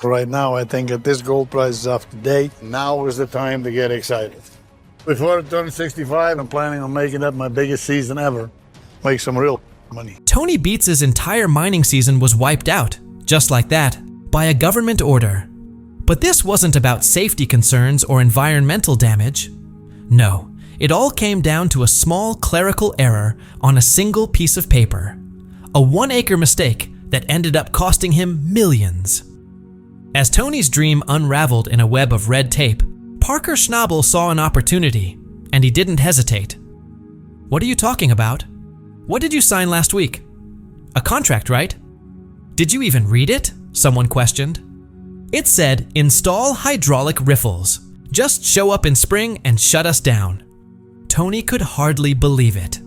Right now, I think that this gold price is off today. Now is the time to get excited. Before I turn 65, I'm planning on making that my biggest season ever. Make some real money. Tony Beets' entire mining season was wiped out, just like that, by a government order. But this wasn't about safety concerns or environmental damage. No, it all came down to a small clerical error on a single piece of paper. A 1-acre mistake that ended up costing him millions. As Tony's dream unraveled in a web of red tape, Parker Schnabel saw an opportunity, and he didn't hesitate. What are you talking about? What did you sign last week? A contract, right? Did you even read it? Someone questioned. It said, install hydraulic riffles. Just show up in spring and shut us down. Tony could hardly believe it.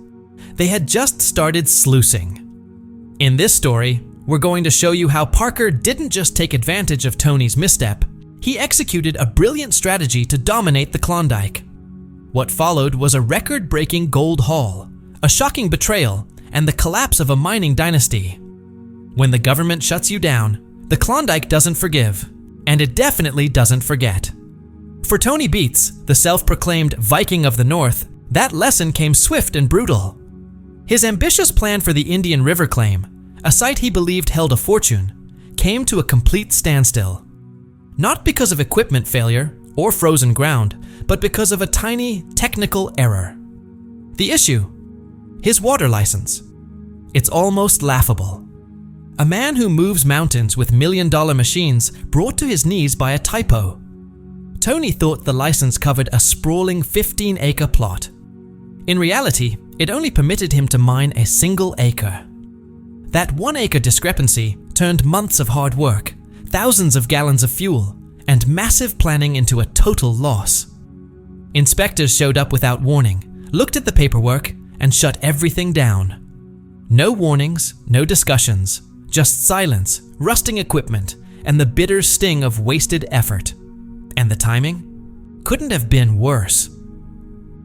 They had just started sluicing. In this story, we're going to show you how Parker didn't just take advantage of Tony's misstep. He executed a brilliant strategy to dominate the Klondike. What followed was a record-breaking gold haul, a shocking betrayal, and the collapse of a mining dynasty. When the government shuts you down, the Klondike doesn't forgive, and it definitely doesn't forget. For Tony Beets, the self-proclaimed Viking of the North, that lesson came swift and brutal. His ambitious plan for the Indian River claim, a site he believed held a fortune, came to a complete standstill. Not because of equipment failure or frozen ground, but because of a tiny technical error. The issue? His water license. It's almost laughable. A man who moves mountains with million-dollar machines brought to his knees by a typo. Tony thought the license covered a sprawling 15-acre plot. In reality, it only permitted him to mine a single acre. That 1-acre discrepancy turned months of hard work, thousands of gallons of fuel, and massive planning into a total loss. Inspectors showed up without warning, looked at the paperwork, and shut everything down. No warnings, no discussions, just silence, rusting equipment, and the bitter sting of wasted effort. And the timing? Couldn't have been worse.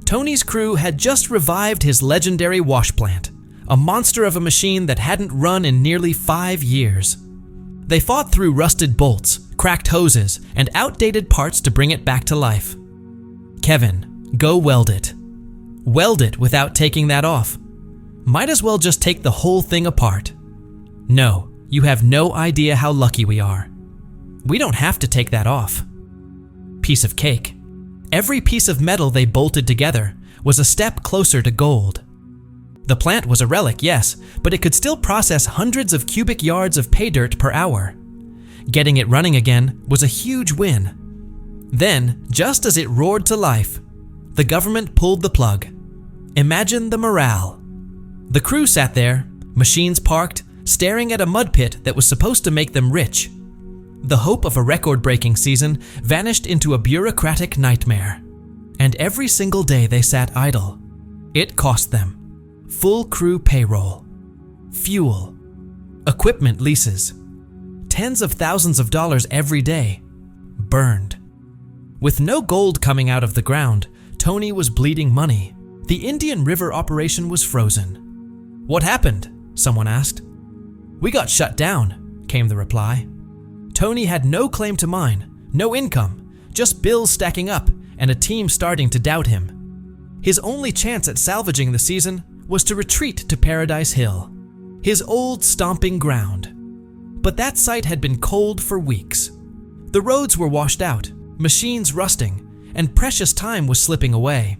Tony's crew had just revived his legendary wash plant, a monster of a machine that hadn't run in nearly 5 years. They fought through rusted bolts, cracked hoses, and outdated parts to bring it back to life. Kevin, go weld it. Weld it without taking that off. Might as well just take the whole thing apart. No, you have no idea how lucky we are. We don't have to take that off. Piece of cake. Every piece of metal they bolted together was a step closer to gold. The plant was a relic, yes, but it could still process hundreds of cubic yards of pay dirt per hour. Getting it running again was a huge win. Then, just as it roared to life, the government pulled the plug. Imagine the morale. The crew sat there, machines parked, staring at a mud pit that was supposed to make them rich. The hope of a record-breaking season vanished into a bureaucratic nightmare. And every single day they sat idle. It cost them. Full crew payroll, fuel, equipment leases, tens of thousands of dollars every day, burned. With no gold coming out of the ground, Tony was bleeding money. The Indian River operation was frozen. What happened? Someone asked. We got shut down, came the reply. Tony had no claim to mine, no income, just bills stacking up and a team starting to doubt him. His only chance at salvaging the season was to retreat to Paradise Hill, his old stomping ground. But that site had been cold for weeks. The roads were washed out, machines rusting, and precious time was slipping away.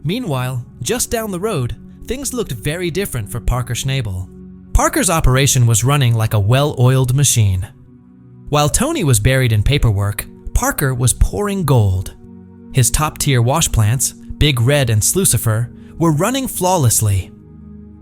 Meanwhile, just down the road, things looked very different for Parker Schnabel. Parker's operation was running like a well-oiled machine. While Tony was buried in paperwork, Parker was pouring gold. His top-tier wash plants, Big Red and Slucifer, were running flawlessly.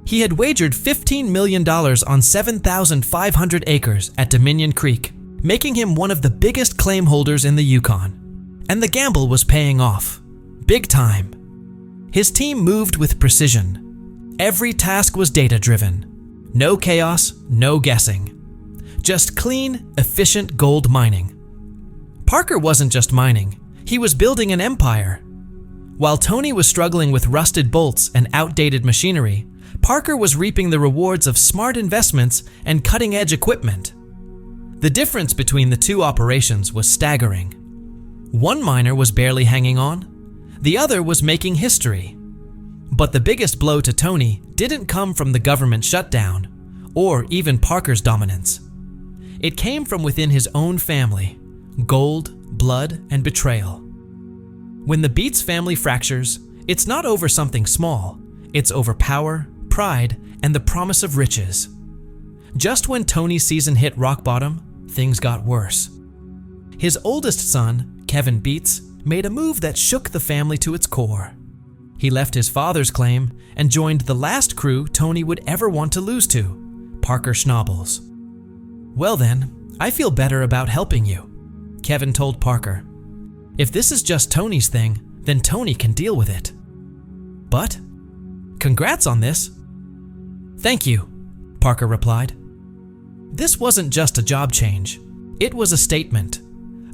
He had wagered $15 million on 7,500 acres at Dominion Creek, making him one of the biggest claim holders in the Yukon. And the gamble was paying off. Big time. His team moved with precision. Every task was data-driven. No chaos, no guessing. Just clean, efficient gold mining. Parker wasn't just mining. He was building an empire. While Tony was struggling with rusted bolts and outdated machinery, Parker was reaping the rewards of smart investments and cutting-edge equipment. The difference between the two operations was staggering. One miner was barely hanging on, the other was making history. But the biggest blow to Tony didn't come from the government shutdown, or even Parker's dominance. It came from within his own family: gold, blood, and betrayal. When the Beets family fractures, it's not over something small, it's over power, pride, and the promise of riches. Just when Tony's season hit rock bottom, things got worse. His oldest son, Kevin Beets, made a move that shook the family to its core. He left his father's claim and joined the last crew Tony would ever want to lose to, Parker Schnabel's. "Well then, I feel better about helping you," Kevin told Parker. "If this is just Tony's thing, then Tony can deal with it." "But, congrats on this." "Thank you," Parker replied. This wasn't just a job change. It was a statement.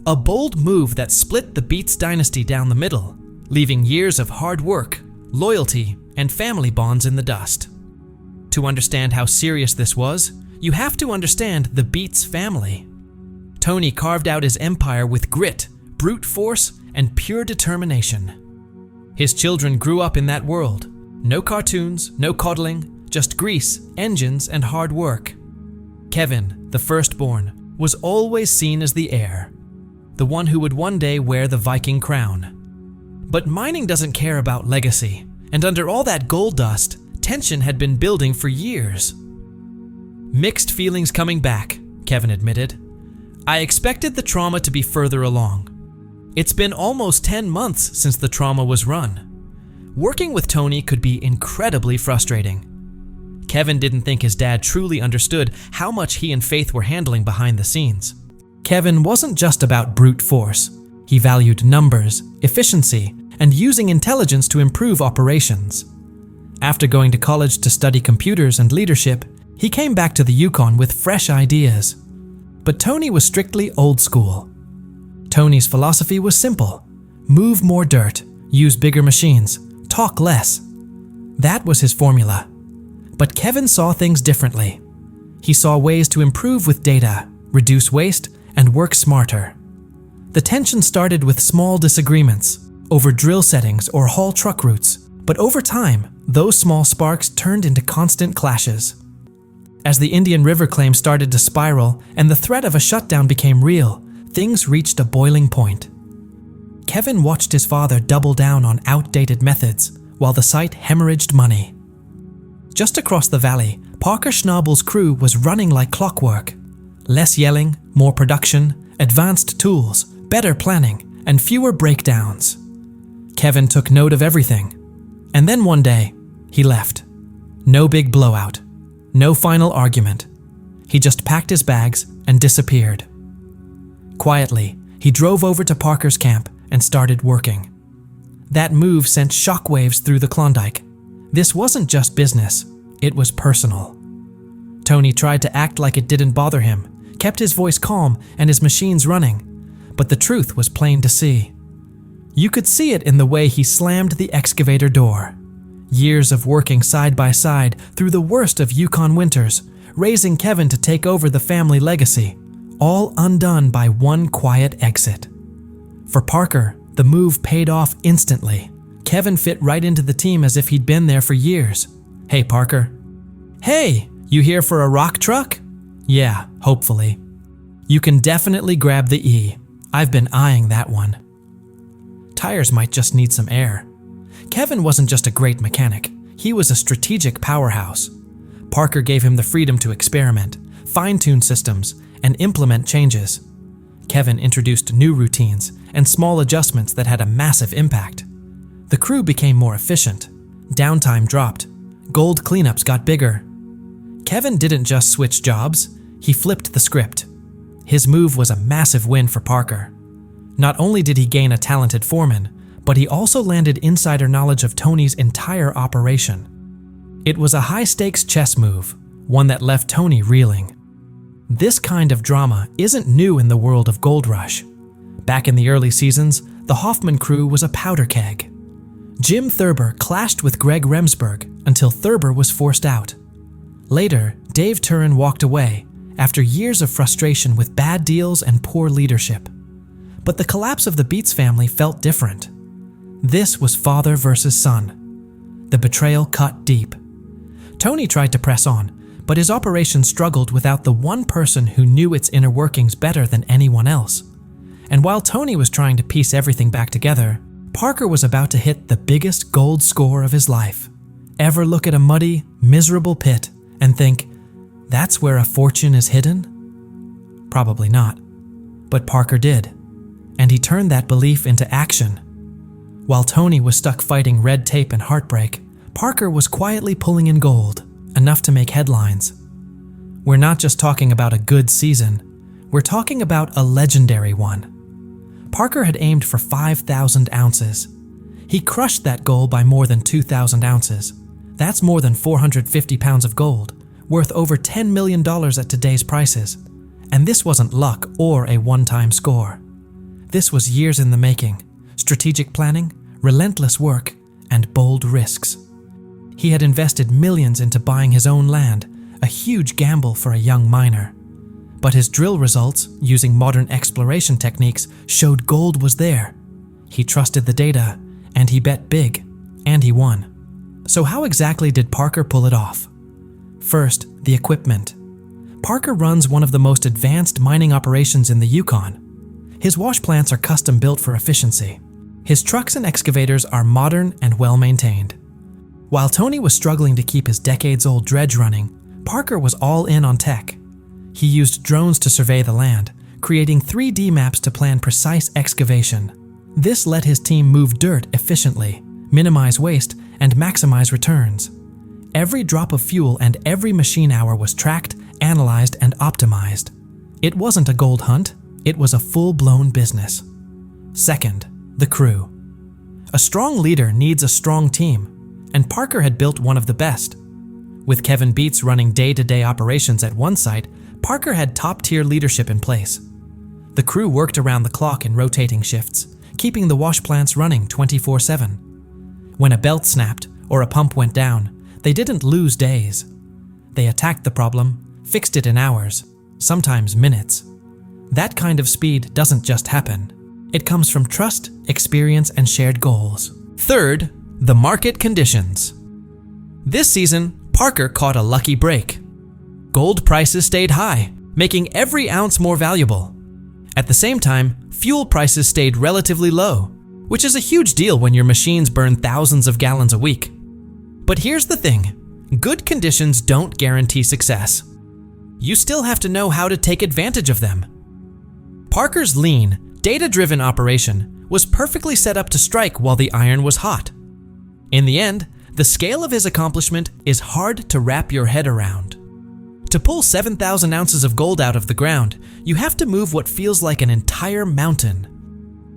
A bold move that split the Beets dynasty down the middle, leaving years of hard work, loyalty, and family bonds in the dust. To understand how serious this was, you have to understand the Beets family. Tony carved out his empire with grit, brute force, and pure determination. His children grew up in that world. No cartoons, no coddling, just grease, engines, and hard work. Kevin, the firstborn, was always seen as the heir, the one who would one day wear the Viking crown. But mining doesn't care about legacy, and under all that gold dust, tension had been building for years. "Mixed feelings coming back," Kevin admitted. "I expected the trauma to be further along. It's been almost 10 months since the trauma was run. Working with Tony could be incredibly frustrating." Kevin didn't think his dad truly understood how much he and Faith were handling behind the scenes. Kevin wasn't just about brute force. He valued numbers, efficiency, and using intelligence to improve operations. After going to college to study computers and leadership, he came back to the Yukon with fresh ideas. But Tony was strictly old school. Tony's philosophy was simple: move more dirt, use bigger machines, talk less. That was his formula. But Kevin saw things differently. He saw ways to improve with data, reduce waste, and work smarter. The tension started with small disagreements over drill settings or haul truck routes, but over time, those small sparks turned into constant clashes. As the Indian River claim started to spiral and the threat of a shutdown became real, things reached a boiling point. Kevin watched his father double down on outdated methods while the site hemorrhaged money. Just across the valley, Parker Schnabel's crew was running like clockwork. Less yelling, more production, advanced tools, better planning, and fewer breakdowns. Kevin took note of everything. And then one day, he left. No big blowout. No final argument. He just packed his bags and disappeared. Quietly, he drove over to Parker's camp and started working. That move sent shockwaves through the Klondike. This wasn't just business, it was personal. Tony tried to act like it didn't bother him, kept his voice calm and his machines running, but the truth was plain to see. You could see it in the way he slammed the excavator door. Years of working side by side through the worst of Yukon winters, raising Kevin to take over the family legacy, all undone by one quiet exit. For Parker, the move paid off instantly. Kevin fit right into the team as if he'd been there for years. "Hey, Parker." "Hey, you here for a rock truck?" "Yeah, hopefully." "You can definitely grab the E. I've been eyeing that one." Tires might just need some air. Kevin wasn't just a great mechanic, he was a strategic powerhouse. Parker gave him the freedom to experiment, fine-tune systems, and implement changes. Kevin introduced new routines and small adjustments that had a massive impact. The crew became more efficient. Downtime dropped. Gold cleanups got bigger. Kevin didn't just switch jobs, he flipped the script. His move was a massive win for Parker. Not only did he gain a talented foreman, but he also landed insider knowledge of Tony's entire operation. It was a high-stakes chess move, one that left Tony reeling. This kind of drama isn't new in the world of Gold Rush. Back in the early seasons, the Hoffman crew was a powder keg. Jim Thurber clashed with Greg Remsburg until Thurber was forced out. Later, Dave Turin walked away, after years of frustration with bad deals and poor leadership. But the collapse of the Beets family felt different. This was father versus son. The betrayal cut deep. Tony tried to press on, but his operation struggled without the one person who knew its inner workings better than anyone else. And while Tony was trying to piece everything back together, Parker was about to hit the biggest gold score of his life. Ever look at a muddy, miserable pit and think, that's where a fortune is hidden? Probably not. But Parker did, and he turned that belief into action. While Tony was stuck fighting red tape and heartbreak, Parker was quietly pulling in gold, enough to make headlines. We're not just talking about a good season, we're talking about a legendary one. Parker had aimed for 5,000 ounces. He crushed that goal by more than 2,000 ounces. That's more than 450 pounds of gold, worth over $10 million at today's prices. And this wasn't luck or a one-time score. This was years in the making, strategic planning, relentless work, and bold risks. He had invested millions into buying his own land, a huge gamble for a young miner. But his drill results, using modern exploration techniques, showed gold was there. He trusted the data, and he bet big, and he won. So how exactly did Parker pull it off? First, the equipment. Parker runs one of the most advanced mining operations in the Yukon. His wash plants are custom built for efficiency. His trucks and excavators are modern and well-maintained. While Tony was struggling to keep his decades-old dredge running, Parker was all in on tech. He used drones to survey the land, creating 3D maps to plan precise excavation. This let his team move dirt efficiently, minimize waste, and maximize returns. Every drop of fuel and every machine hour was tracked, analyzed, and optimized. It wasn't a gold hunt, it was a full-blown business. Second, the crew. A strong leader needs a strong team, and Parker had built one of the best. With Kevin Beets running day-to-day operations at one site, Parker had top-tier leadership in place. The crew worked around the clock in rotating shifts, keeping the wash plants running 24/7. When a belt snapped or a pump went down, they didn't lose days. They attacked the problem, fixed it in hours, sometimes minutes. That kind of speed doesn't just happen. It comes from trust, experience, and shared goals. Third, the market conditions. This season, Parker caught a lucky break. Gold prices stayed high, making every ounce more valuable. At the same time, fuel prices stayed relatively low, which is a huge deal when your machines burn thousands of gallons a week. But here's the thing, good conditions don't guarantee success. You still have to know how to take advantage of them. Parker's lean, data-driven operation was perfectly set up to strike while the iron was hot. In the end, the scale of his accomplishment is hard to wrap your head around. To pull 7,000 ounces of gold out of the ground, you have to move what feels like an entire mountain.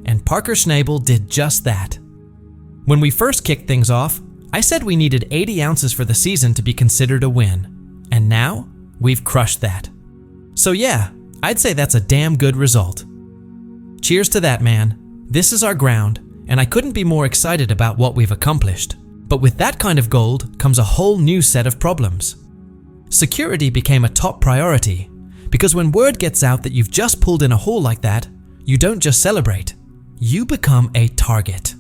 And Parker Schnabel did just that. When we first kicked things off, I said we needed 80 ounces for the season to be considered a win. And now, we've crushed that. So yeah, I'd say that's a damn good result. Cheers to that, man. This is our ground, and I couldn't be more excited about what we've accomplished. But with that kind of gold comes a whole new set of problems. Security became a top priority, because when word gets out that you've just pulled in a hole like that, you don't just celebrate, you become a target.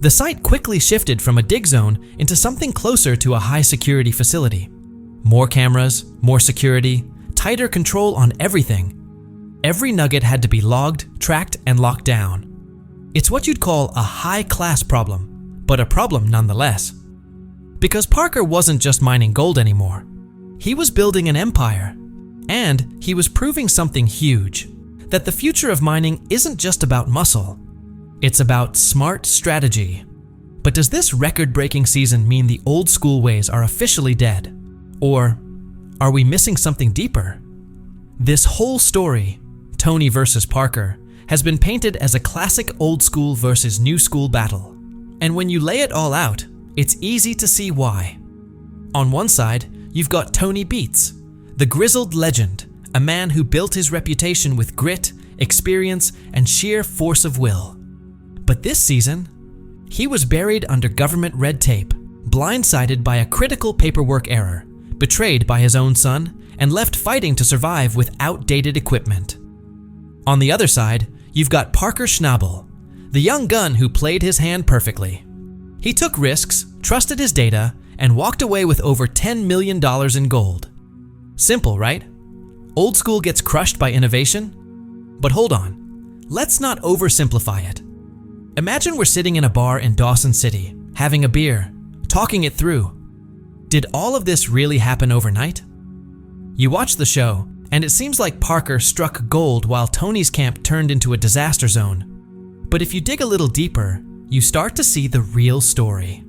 The site quickly shifted from a dig zone into something closer to a high-security facility. More cameras, more security, tighter control on everything. Every nugget had to be logged, tracked, and locked down. It's what you'd call a high-class problem, but a problem nonetheless. Because Parker wasn't just mining gold anymore. He was building an empire, and he was proving something huge, that the future of mining isn't just about muscle, it's about smart strategy. But does this record-breaking season mean the old school ways are officially dead? Or are we missing something deeper? This whole story, Tony versus Parker, has been painted as a classic old school versus new school battle. And when you lay it all out, it's easy to see why. On one side, you've got Tony Beets, the grizzled legend, a man who built his reputation with grit, experience, and sheer force of will. But this season, he was buried under government red tape, blindsided by a critical paperwork error, betrayed by his own son, and left fighting to survive with outdated equipment. On the other side, you've got Parker Schnabel, the young gun who played his hand perfectly. He took risks, trusted his data, and walked away with over $10 million in gold. Simple, right? Old school gets crushed by innovation? But hold on, let's not oversimplify it. Imagine we're sitting in a bar in Dawson City, having a beer, talking it through. Did all of this really happen overnight? You watch the show, and it seems like Parker struck gold while Tony's camp turned into a disaster zone. But if you dig a little deeper, you start to see the real story.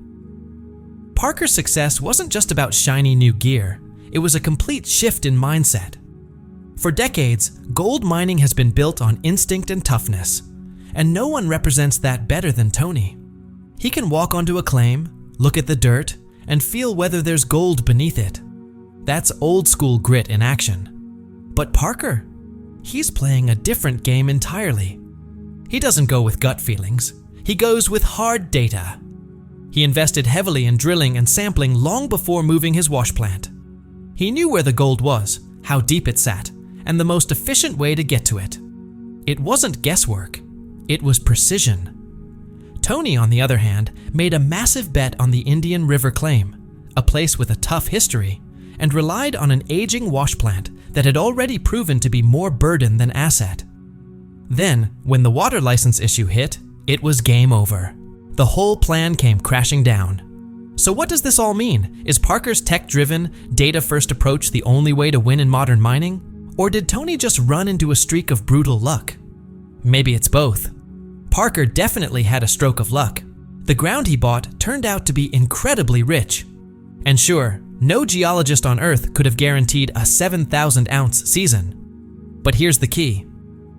Parker's success wasn't just about shiny new gear, it was a complete shift in mindset. For decades, gold mining has been built on instinct and toughness, and no one represents that better than Tony. He can walk onto a claim, look at the dirt, and feel whether there's gold beneath it. That's old school grit in action. But Parker, he's playing a different game entirely. He doesn't go with gut feelings, he goes with hard data. He invested heavily in drilling and sampling long before moving his wash plant. He knew where the gold was, how deep it sat, and the most efficient way to get to it. It wasn't guesswork, it was precision. Tony, on the other hand, made a massive bet on the Indian River claim, a place with a tough history, and relied on an aging wash plant that had already proven to be more burden than asset. Then, when the water license issue hit, it was game over. The whole plan came crashing down. So what does this all mean? Is Parker's tech-driven, data-first approach the only way to win in modern mining? Or did Tony just run into a streak of brutal luck? Maybe it's both. Parker definitely had a stroke of luck. The ground he bought turned out to be incredibly rich. And sure, no geologist on Earth could have guaranteed a 7,000-ounce season. But here's the key.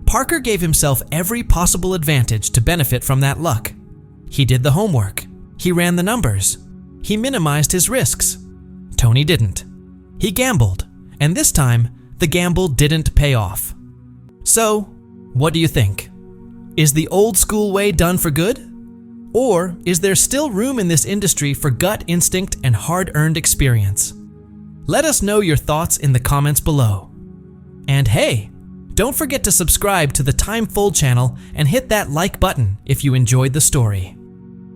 Parker gave himself every possible advantage to benefit from that luck. He did the homework. He ran the numbers. He minimized his risks. Tony didn't. He gambled, and this time, the gamble didn't pay off. So, what do you think? Is the old school way done for good? Or is there still room in this industry for gut instinct and hard-earned experience? Let us know your thoughts in the comments below. And hey, don't forget to subscribe to the Time Fold channel and hit that like button if you enjoyed the story.